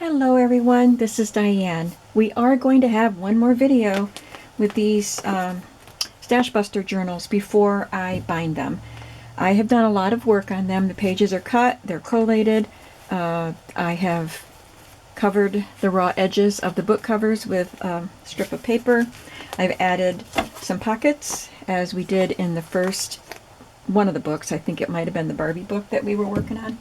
Hello everyone, this is Diane. We are going to have one more video with these Stashbuster journals before I bind them. I have done a lot of work on them. The pages are cut, they're collated. I have covered the raw edges of the book covers with a strip of paper. I've added some pockets as we did in the first one of the books. I think it might have been the Barbie book that we were working on.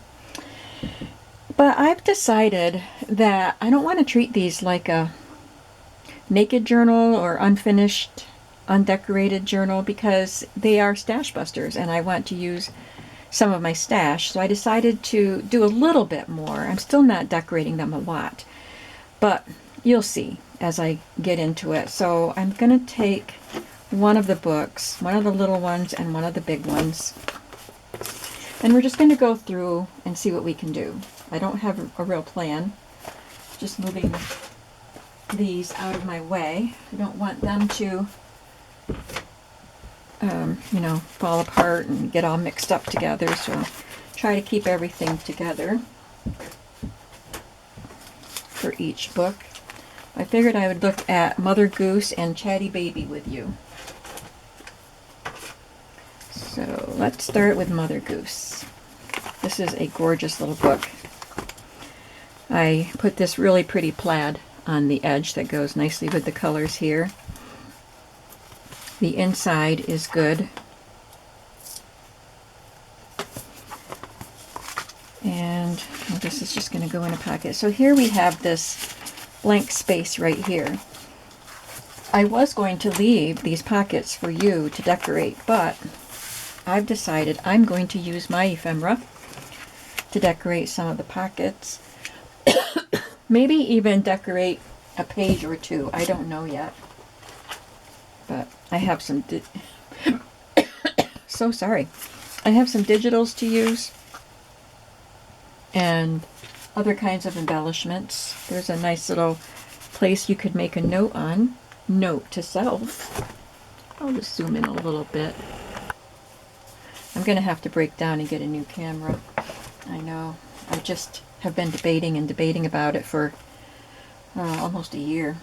But I've decided that I don't want to treat these like a naked journal or unfinished, undecorated journal because they are stash busters and I want to use some of my stash. So I decided to do a little bit more. I'm still not decorating them a lot, but you'll see as I get into it. So I'm going to take one of the books, one of the little ones and one of the big ones, and we're just going to go through and see what we can do. I don't have a real plan, just moving these out of my way. I don't want them to, you know, fall apart and get all mixed up together, so I'll try to keep everything together for each book. I figured I would look at Mother Goose and Chatty Baby with you. So let's start with Mother Goose. This is a gorgeous little book. I put this really pretty plaid on the edge that goes nicely with the colors here. The inside is good. And well, this is just going to go in a pocket. So here we have this blank space right here. I was going to leave these pockets for you to decorate, but I've decided I'm going to use my ephemera to decorate some of the pockets. Maybe even decorate a page or two. I don't know yet. But I have some so sorry. I have some digitals to use and other kinds of embellishments. There's a nice little place you could make a note on. Note to self. I'll just zoom in a little bit. I'm going to have to break down and get a new camera. I know. I just have been debating and debating about it for almost a year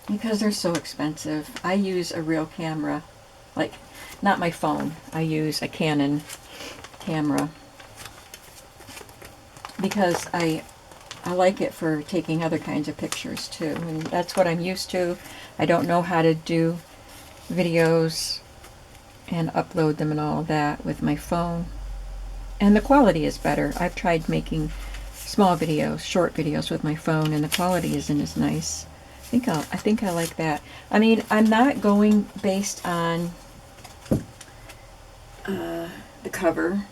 because they're so expensive. I use a real camera, like not my phone. I use a Canon camera because I like it for taking other kinds of pictures too, and that's what I'm used to. I don't know how to do videos and upload them and all of that with my phone. And the quality is better. I've tried making small videos, short videos with my phone, and the quality isn't as nice. I think I like that. I mean, I'm not going based on the cover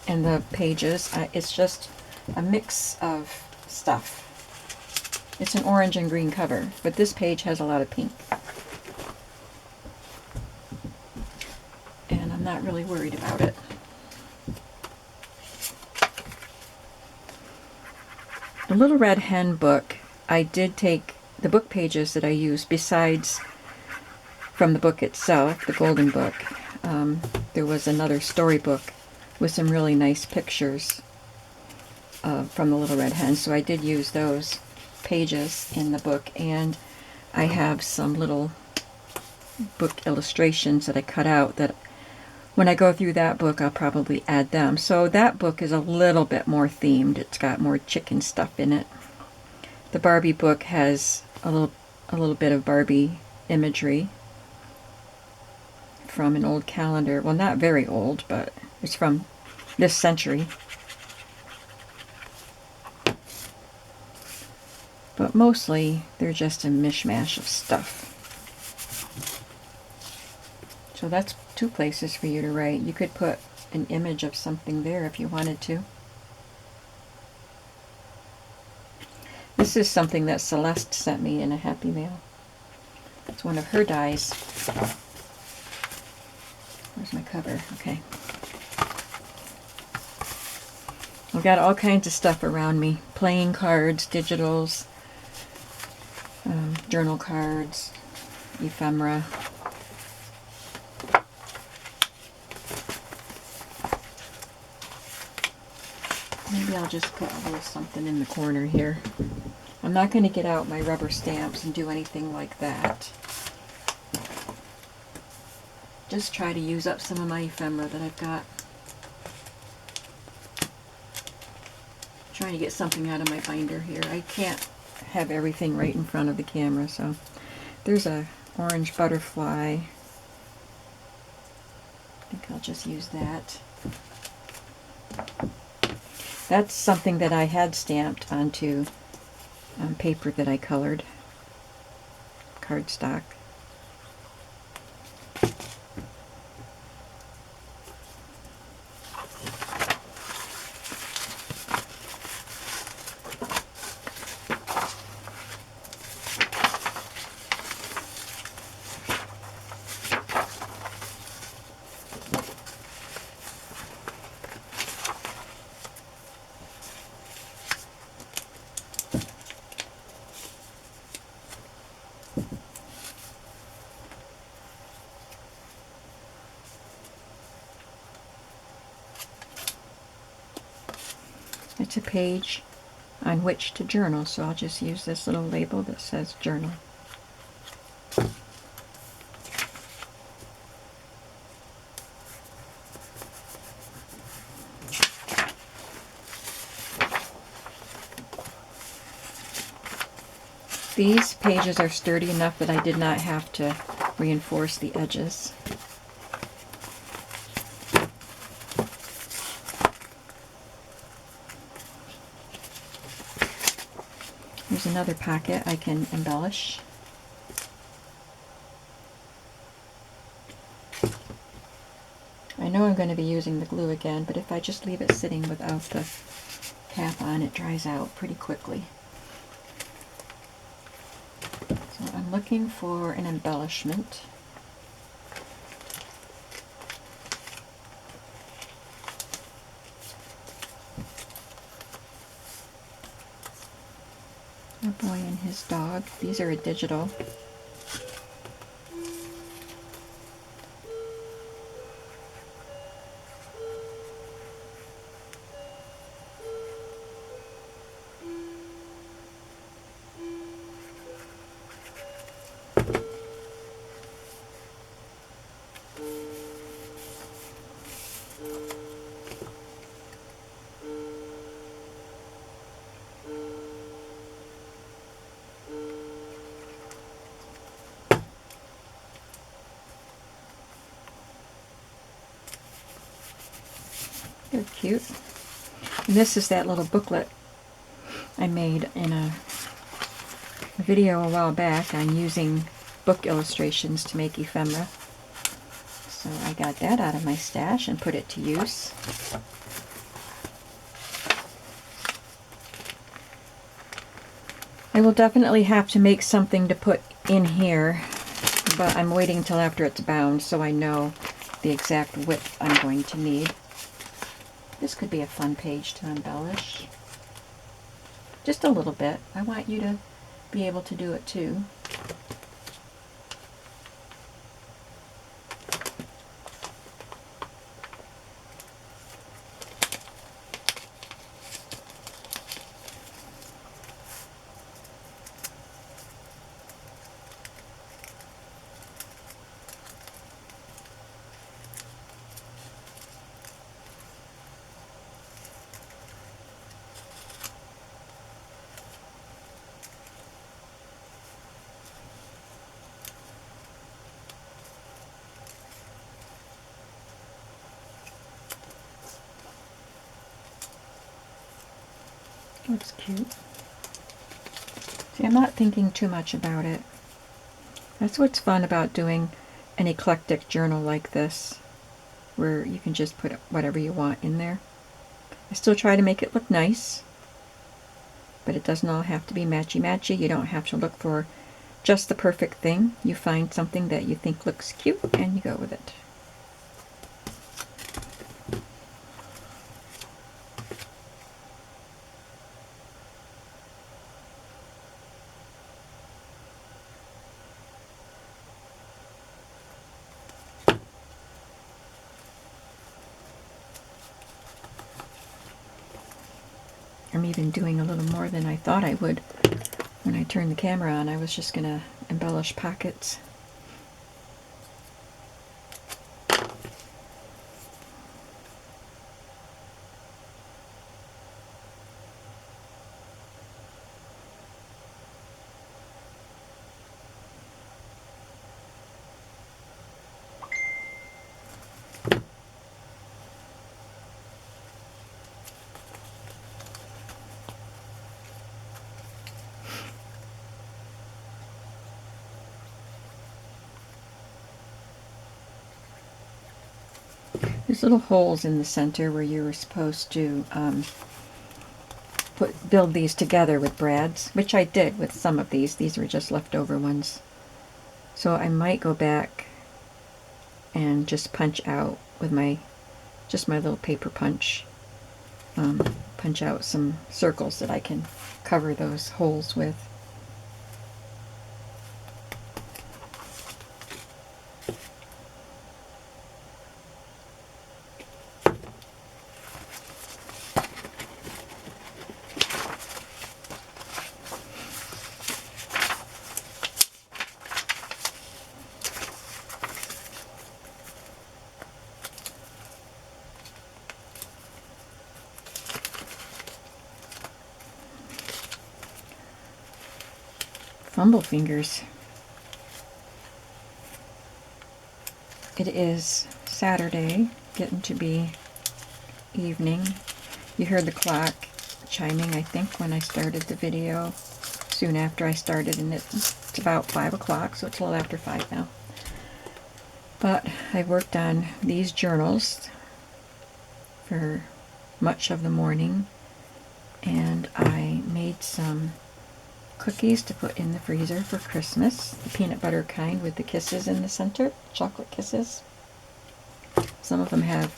and the pages. It's just a mix of stuff. It's an orange and green cover, but this page has a lot of pink. And I'm not really worried about it. The Little Red Hen book, I did take the book pages that I used besides from the book itself, the Golden Book. There was another storybook with some really nice pictures from the Little Red Hen, so I did use those pages in the book, and I have some little book illustrations that I cut out that when I go through that book, I'll probably add them. So that book is a little bit more themed. It's got more chicken stuff in it. The Barbie book has a little bit of Barbie imagery from an old calendar. Well, not very old, but it's from this century. But mostly, they're just a mishmash of stuff. So that's two places for you to write. You could put an image of something there if you wanted to. This is something that Celeste sent me in a Happy Mail. It's one of her dies. Where's my cover? Okay. I've got all kinds of stuff around me. Playing cards, digitals, journal cards, ephemera. Maybe Maybe I'll just put a little something in the corner here. I'm not going to get out my rubber stamps and do anything like that. Just try to use up some of my ephemera that I've got. Trying to get something out of my binder here. I can't have everything right in front of the camera, so there's a orange butterfly. I think I'll just use that. That's something that I had stamped onto paper that I colored, cardstock. It's a page on which to journal, so I'll just use this little label that says journal. These pages are sturdy enough that I did not have to reinforce the edges. Here's another pocket I can embellish. I know I'm going to be using the glue again, but if I just leave it sitting without the cap on, it dries out pretty quickly. So I'm looking for an embellishment. A boy and his dog. These are a digital. They're cute. And this is that little booklet I made in a video a while back on using book illustrations to make ephemera. So I got that out of my stash and put it to use. I will definitely have to make something to put in here, but I'm waiting until after it's bound so I know the exact width I'm going to need. This could be a fun page to embellish. Just a little bit. I want you to be able to do it too. Looks cute. See, I'm not thinking too much about it. That's what's fun about doing an eclectic journal like this, where you can just put whatever you want in there. I still try to make it look nice, but it doesn't all have to be matchy-matchy. You don't have to look for just the perfect thing. You find something that you think looks cute and you go with it. I'm even doing a little more than I thought I would when I turned the camera on. I was just going to embellish pockets. There's little holes in the center where you were supposed to build these together with brads, which I did with some of these. These were just leftover ones. So I might go back and just punch out with my little paper punch. Punch out some circles that I can cover those holes with. Fumble fingers. It is Saturday, getting to be evening. You heard the clock chiming, I think, when I started the video, soon after I started, and it's about 5 o'clock, so it's a little after 5 now. But I worked on these journals for much of the morning, and I made some cookies to put in the freezer for Christmas, the peanut butter kind with the kisses in the center, chocolate kisses. Some of them have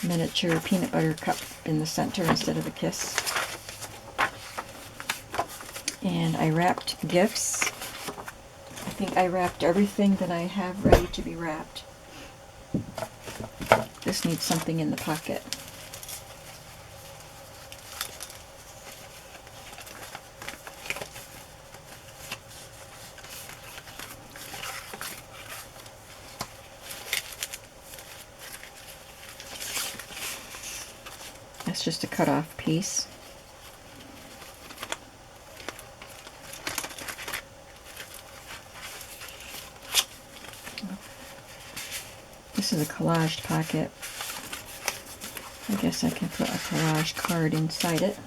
miniature peanut butter cup in the center instead of a kiss. And I wrapped gifts. I think I wrapped everything that I have ready to be wrapped. This needs something in the pocket. That's just a cut-off piece. This is a collaged pocket. I guess I can put a collage card inside it.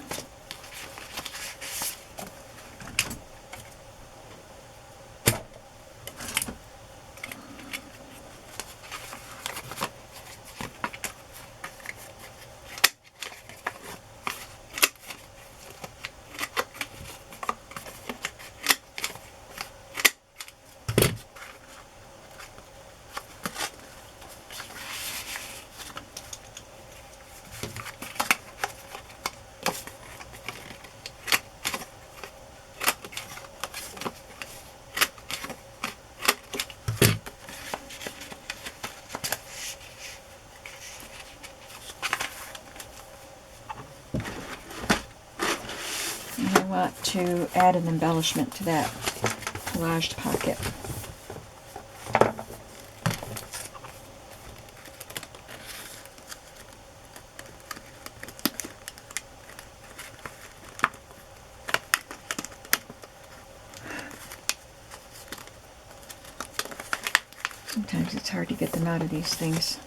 Want to add an embellishment to that collaged pocket. Sometimes it's hard to get them out of these things.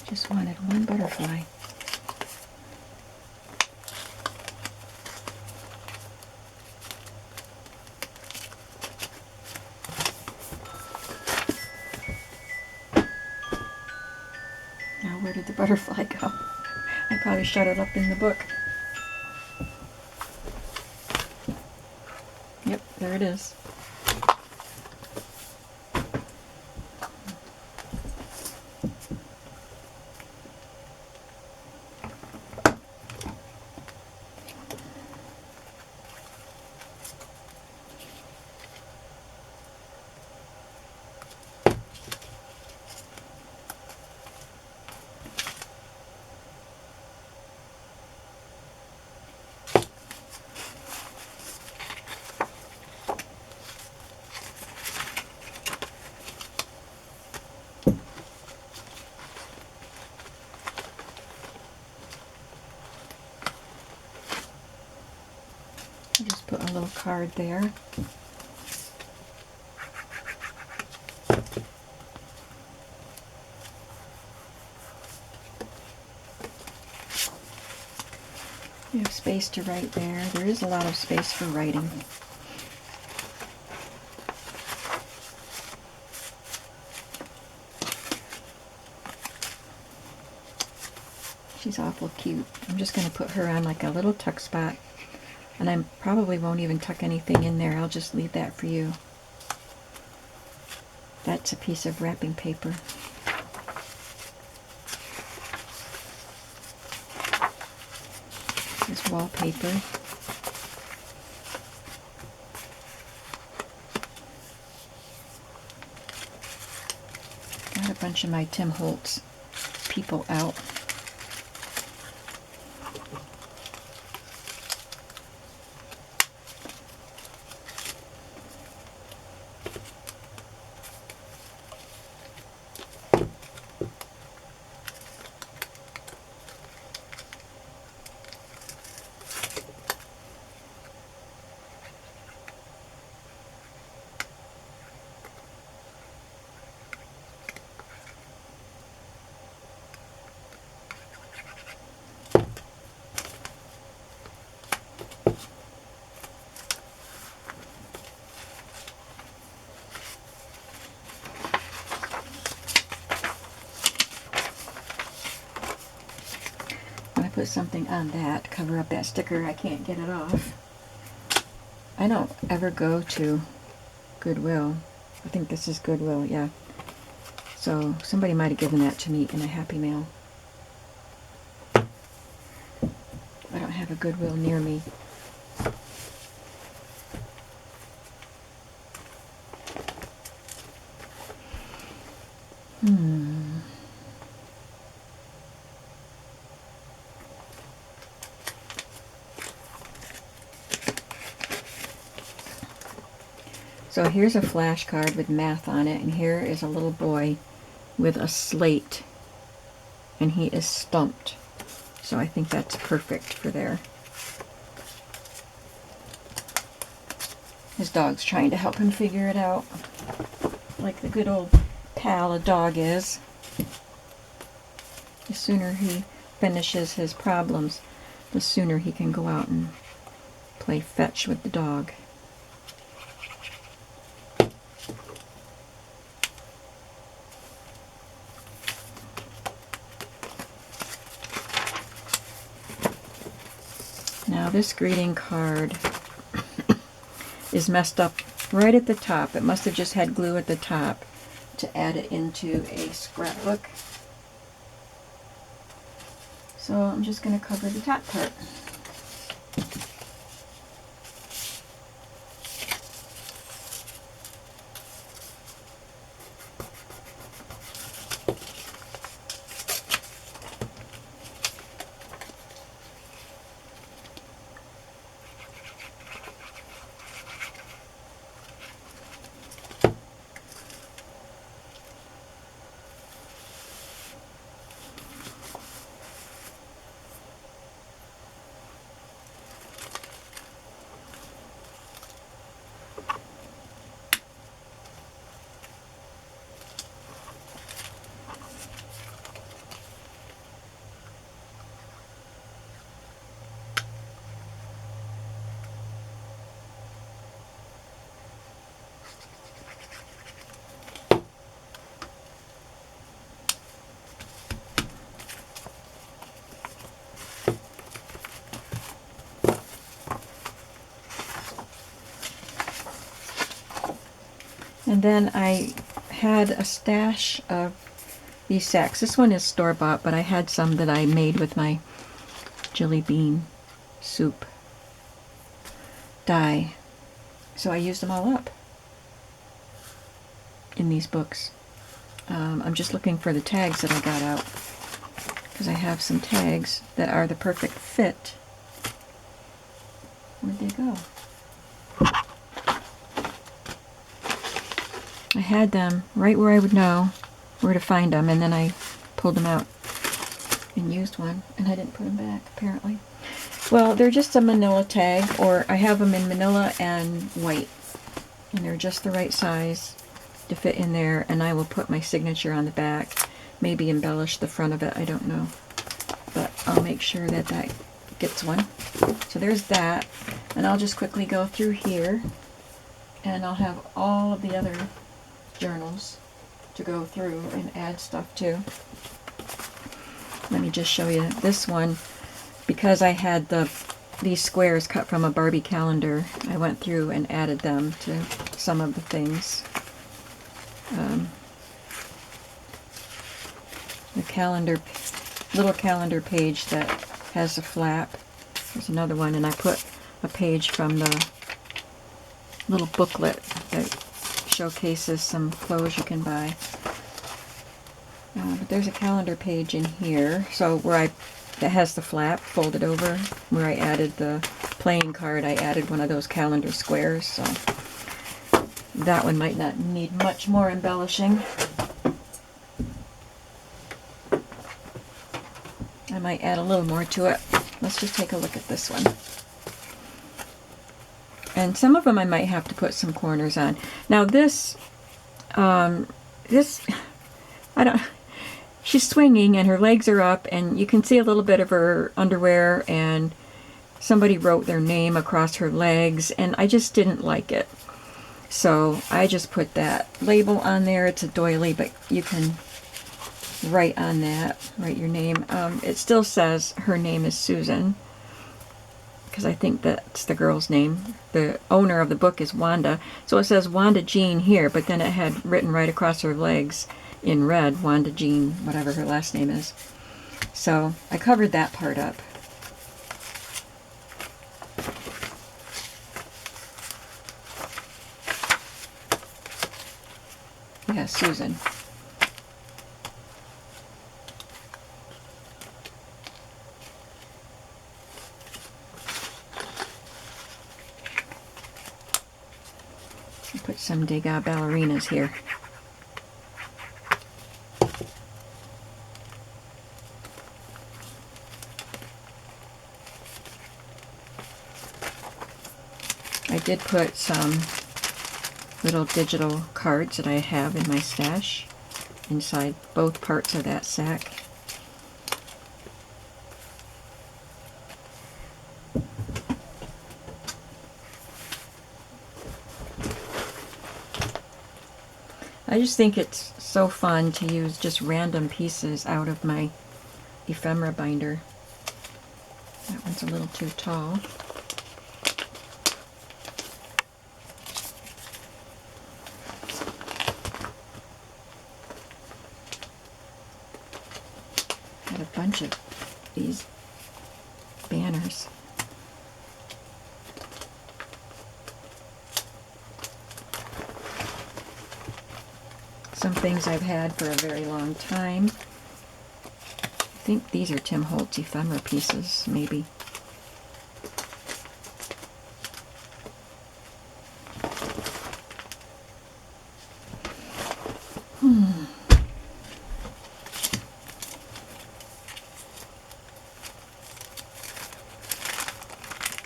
Just wanted one butterfly. Now where did the butterfly go? I probably shut it up in the book. Yep, there it is. little card there. You have space to write there. There is a lot of space for writing. She's awful cute. I'm just going to put her on like a little tuck spot. And I probably won't even tuck anything in there. I'll just leave that for you. That's a piece of wrapping paper. This wallpaper. Got a bunch of my Tim Holtz people out. Put something on that, cover up that sticker. I can't get it off. I don't ever go to Goodwill. I think this is Goodwill, yeah. So somebody might have given that to me in a Happy Mail. I don't have a Goodwill near me. So here's a flashcard with math on it, and here is a little boy with a slate, and he is stumped. So I think that's perfect for there. His dog's trying to help him figure it out, like the good old pal a dog is. The sooner he finishes his problems, the sooner he can go out and play fetch with the dog. Now this greeting card is messed up right at the top. It must have just had glue at the top to add it into a scrapbook. So I'm just going to cover the top part. And then I had a stash of these sacks. This one is store-bought, but I had some that I made with my jelly bean soup dye. So I used them all up in these books. I'm just looking for the tags that I got out, because I have some tags that are the perfect fit. Where'd they go? I had them right where I would know where to find them, and then I pulled them out and used one, and I didn't put them back, apparently. Well, they're just a manila tag, or I have them in manila and white. And they're just the right size to fit in there, and I will put my signature on the back, maybe embellish the front of it, I don't know. But I'll make sure that that gets one. So there's that, and I'll just quickly go through here, and I'll have all of the other journals to go through and add stuff to. Let me just show you this one. Because I had these squares cut from a Barbie calendar, I went through and added them to some of the things. The calendar, little calendar page that has a flap. There's another one, and I put a page from the little booklet that showcases some clothes you can buy. But there's a calendar page in here, so that has the flap folded over, where I added the playing card. I added one of those calendar squares, so that one might not need much more embellishing. I might add a little more to it. Let's just take a look at this one. And some of them I might have to put some corners on. Now this, I don't... She's swinging and her legs are up, and you can see a little bit of her underwear, and somebody wrote their name across her legs, and I just didn't like it. So I just put that label on there. It's a doily, but you can write on that, write your name. It still says her name is Susan, because I think that's the girl's name. The owner of the book is Wanda. So it says Wanda Jean here, but then it had written right across her legs in red, Wanda Jean, whatever her last name is. So I covered that part up. Yeah, Susan. I'll put some Degas ballerinas here. I did put some little digital cards that I have in my stash inside both parts of that sack. I just think it's so fun to use just random pieces out of my ephemera binder. That one's a little too tall. Got a bunch of these banners. Some things I've had for a very long time. I think these are Tim Holtz ephemera pieces, maybe.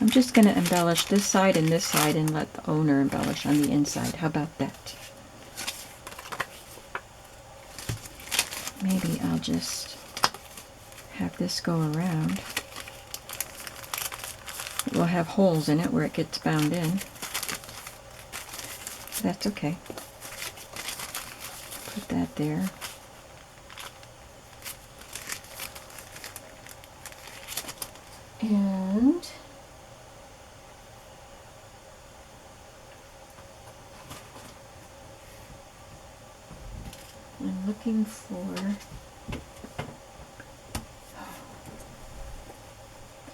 I'm just going to embellish this side and let the owner embellish on the inside. How about that? Maybe I'll just have this go around. It will have holes in it where it gets bound in. That's okay. Put that there. And I'm looking for,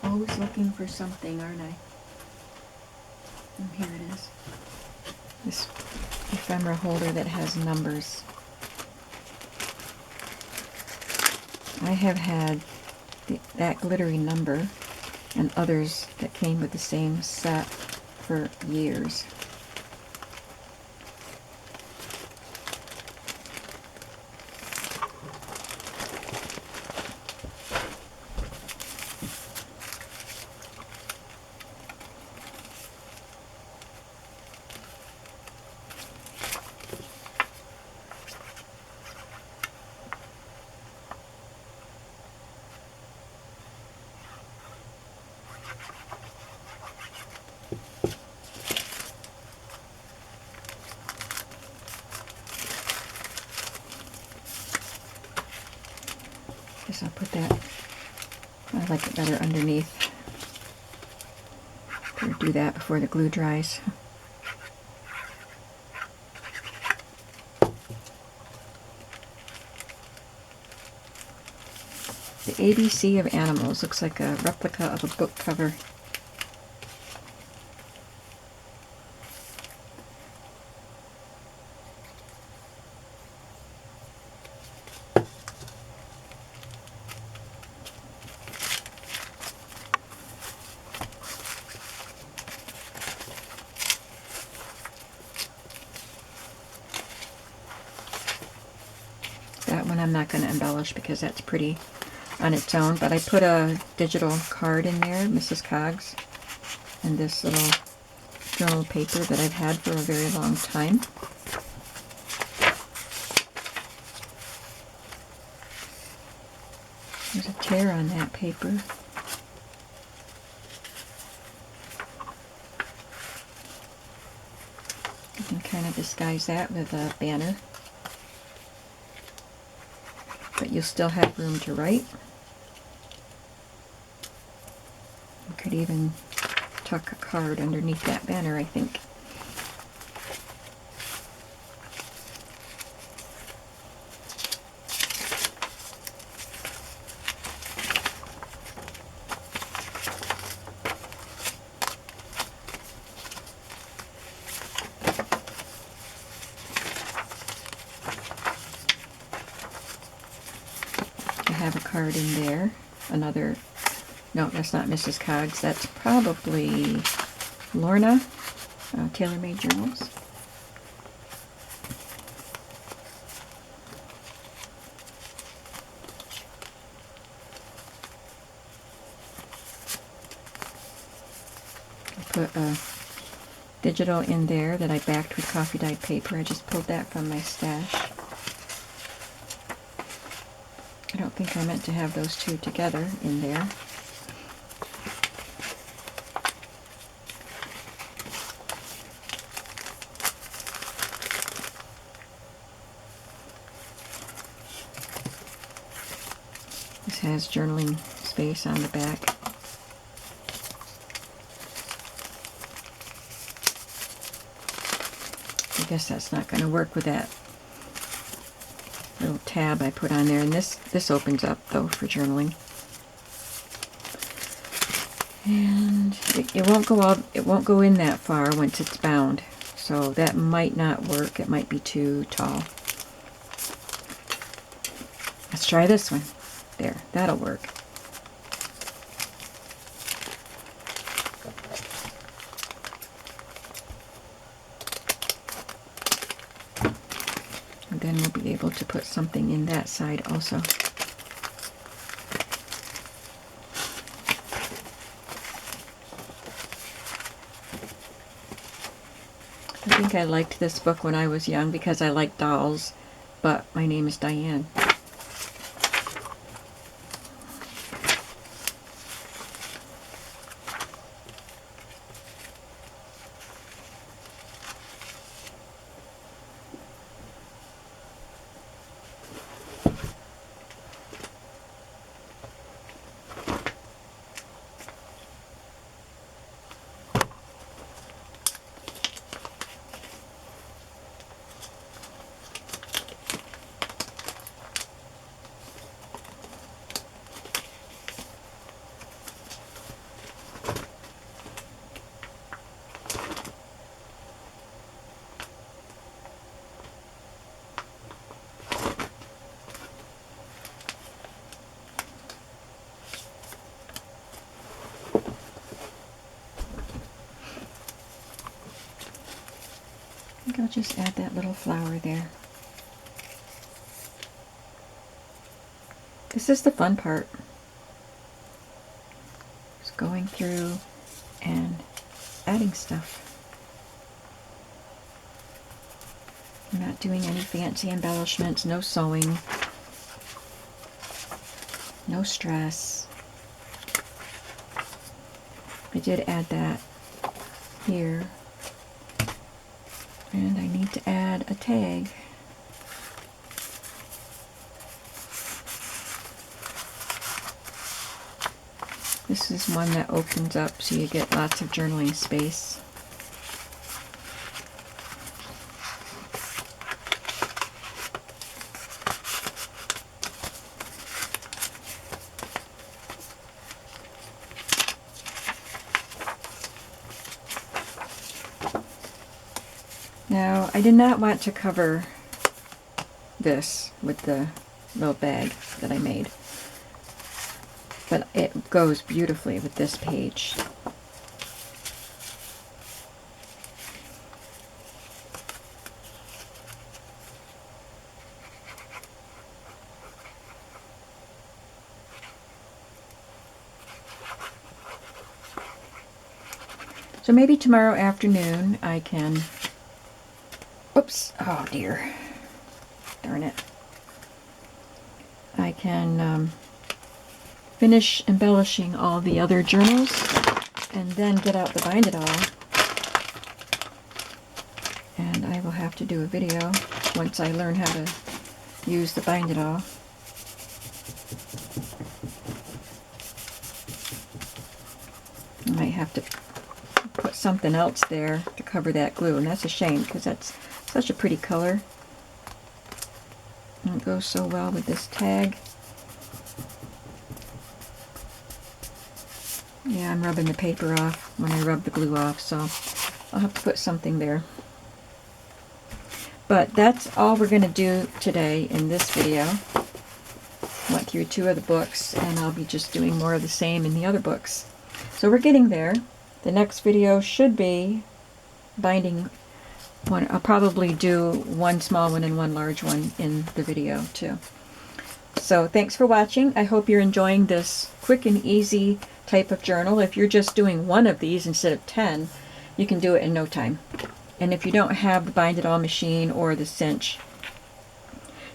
always looking for something, aren't I? And here it is. This ephemera holder that has numbers. I have had that glittery number and others that came with the same set for years. guess I'll put that, I like it better underneath. Better do that before the glue dries. The ABC of Animals looks like a replica of a book cover. That one I'm not going to embellish because that's pretty on its own, but I put a digital card in there, Mrs. Coggs, and this little journal paper that I've had for a very long time. There's a tear on that paper. You can kind of disguise that with a banner, but you'll still have room to write. You could even tuck a card underneath that banner, I think. I have a card in there. Another, no, that's not Mrs. Coggs. That's probably Lorna, Tailor-Made Journals. I put a digital in there that I backed with coffee dyed paper. I just pulled that from my stash. I don't think I meant to have those two together in there. This has journaling space on the back. I guess that's not going to work with that little tab I put on there, and this opens up though for journaling. And it won't go in that far once it's bound, so that might not work. It might be too tall. Let's try this one. There, that'll work. And then we'll be able to put something in that side also. I think I liked this book when I was young because I liked dolls, but my name is Diane. I think I'll just add that little flower there. This is the fun part. Just going through and adding stuff. I'm not doing any fancy embellishments, no sewing, no stress. I did add that here. And I need to add a tag. This is one that opens up so you get lots of journaling space. Now, I did not want to cover this with the little bag that I made, but it goes beautifully with this page. So maybe tomorrow afternoon I can, oops, oh dear, darn it. I can finish embellishing all the other journals and then get out the Bind It All. And I will have to do a video once I learn how to use the Bind It All. I might have to put something else there to cover that glue, and that's a shame because that's such a pretty color. And it goes so well with this tag. Yeah, I'm rubbing the paper off when I rub the glue off, so I'll have to put something there. But that's all we're going to do today in this video. Went through 2 of the books, and I'll be just doing more of the same in the other books. So we're getting there. The next video should be binding one. I'll probably do 1 small one and 1 large one in the video too. So thanks for watching. I hope you're enjoying this quick and easy type of journal. If you're just doing 1 of these instead of 10, you can do it in no time. And if you don't have the Bind It All machine or the Cinch,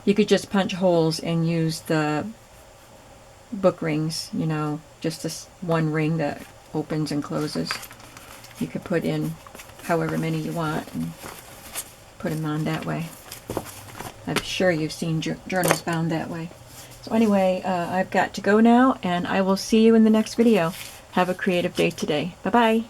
you could just punch holes and use the book rings, you know, just this 1 ring that opens and closes. You could put in however many you want and put them on that way. I'm sure you've seen journals bound that way. So anyway, I've got to go now, and I will see you in the next video. Have a creative day today. Bye-bye.